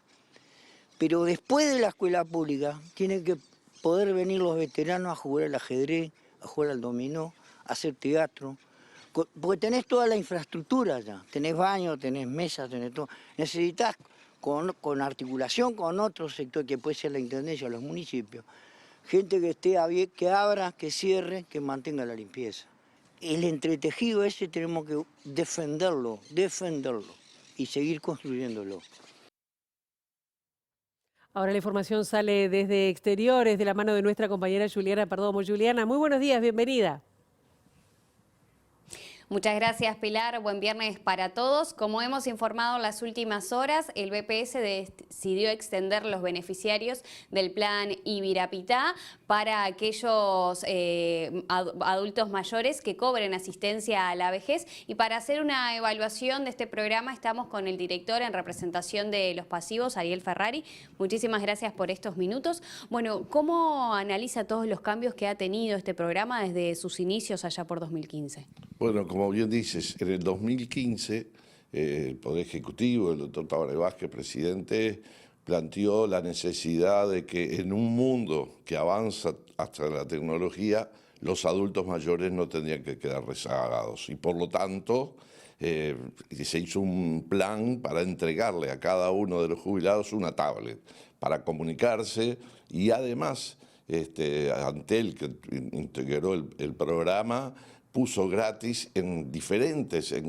Pero después de la escuela pública tienen que poder venir los veteranos a jugar al ajedrez, a jugar al dominó, a hacer teatro. Porque tenés toda la infraestructura ya, tenés baño, tenés mesas, tenés todo. Necesitas con articulación con otro sector, que puede ser la intendencia o los municipios, gente que que abra, que cierre, que mantenga la limpieza. El entretejido ese tenemos que defenderlo y seguir construyéndolo. Ahora la información sale desde exteriores, de la mano de nuestra compañera Juliana Perdomo. Juliana, muy buenos días, bienvenida. Muchas gracias, Pilar. Buen viernes para todos. Como hemos informado en las últimas horas, el BPS decidió extender los beneficiarios del plan Ibirapitá para aquellos adultos mayores que cobren asistencia a la vejez. Y para hacer una evaluación de este programa estamos con el director en representación de los pasivos, Ariel Ferrari. Muchísimas gracias por estos minutos. Bueno, ¿cómo analiza todos los cambios que ha tenido este programa desde sus inicios allá por 2015? Bueno, como bien dices, en el 2015 el Poder Ejecutivo, el doctor Tabaré Vázquez, presidente, planteó la necesidad de que en un mundo que avanza hasta la tecnología, los adultos mayores no tendrían que quedar rezagados. Y por lo tanto, se hizo un plan para entregarle a cada uno de los jubilados una tablet para comunicarse y además Antel, que integró el programa, puso gratis en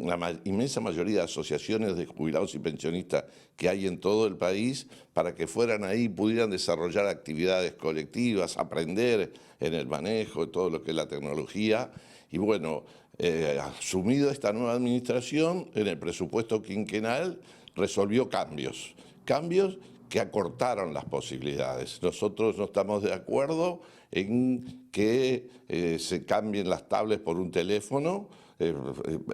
la inmensa mayoría de asociaciones de jubilados y pensionistas que hay en todo el país, para que fueran ahí y pudieran desarrollar actividades colectivas, aprender en el manejo de todo lo que es la tecnología. Y bueno, asumido esta nueva administración, en el presupuesto quinquenal resolvió cambios que acortaron las posibilidades. Nosotros no estamos de acuerdo en que se cambien las tablets por un teléfono,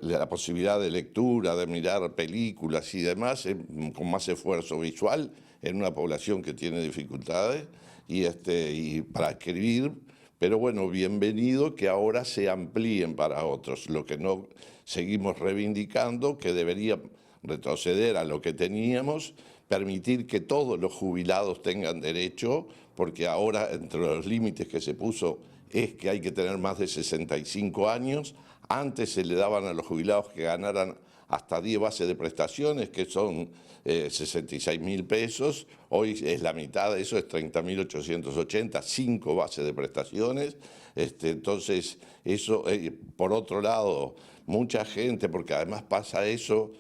la posibilidad de lectura, de mirar películas y demás, con más esfuerzo visual en una población que tiene dificultades y para escribir. Pero bueno, bienvenido que ahora se amplíen para otros. Lo que no seguimos reivindicando, que debería retroceder a lo que teníamos, permitir que todos los jubilados tengan derecho, porque ahora entre los límites que se puso es que hay que tener más de 65 años. Antes se le daban a los jubilados que ganaran hasta 10 bases de prestaciones, que son 66.000 pesos. Hoy es la mitad de eso, es 30.880, 5 bases de prestaciones. Entonces, eso, por otro lado, mucha gente, porque además pasa eso,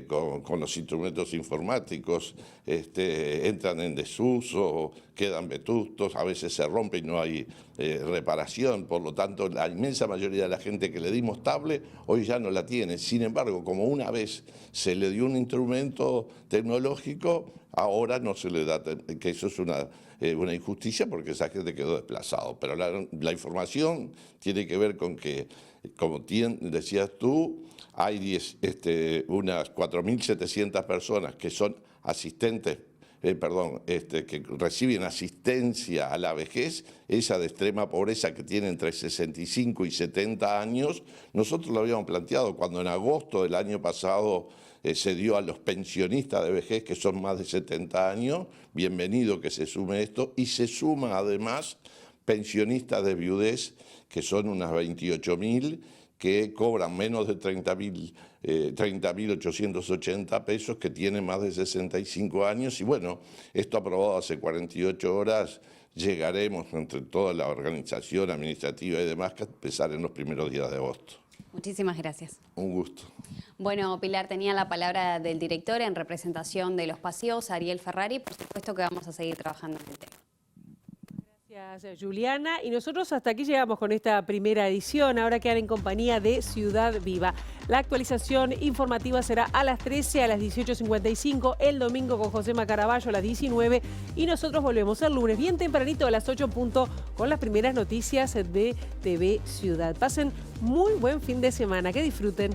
con los instrumentos informáticos, entran en desuso, quedan vetustos, a veces se rompen y no hay reparación. Por lo tanto, la inmensa mayoría de la gente que le dimos tablet hoy ya no la tiene. Sin embargo, como una vez se le dio un instrumento tecnológico, ahora no se le da, que eso es una injusticia porque esa gente quedó desplazado. Pero la información tiene que ver con que, como decías tú, hay unas 4.700 personas que son asistentes, que reciben asistencia a la vejez, esa de extrema pobreza que tiene entre 65 y 70 años. Nosotros lo habíamos planteado cuando en agosto del año pasado se dio a los pensionistas de vejez, que son más de 70 años, bienvenido que se sume esto, y se suma además pensionistas de viudez, que son unas 28.000, que cobran menos de 30.880 pesos, que tienen más de 65 años. Y bueno, esto aprobado hace 48 horas, llegaremos entre toda la organización administrativa y demás a empezar en los primeros días de agosto. Muchísimas gracias. Un gusto. Bueno, Pilar, tenía la palabra del director en representación de los PASEOs, Ariel Ferrari. Por supuesto que vamos a seguir trabajando en el tema. Gracias, Juliana. Y nosotros hasta aquí llegamos con esta primera edición. Ahora quedan en compañía de Ciudad Viva. La actualización informativa será a las 13, a las 18:55, el domingo con Josema Caraballo a las 19. Y nosotros volvemos el lunes bien tempranito a las 8 en punto con las primeras noticias de TV Ciudad. Pasen muy buen fin de semana. Que disfruten.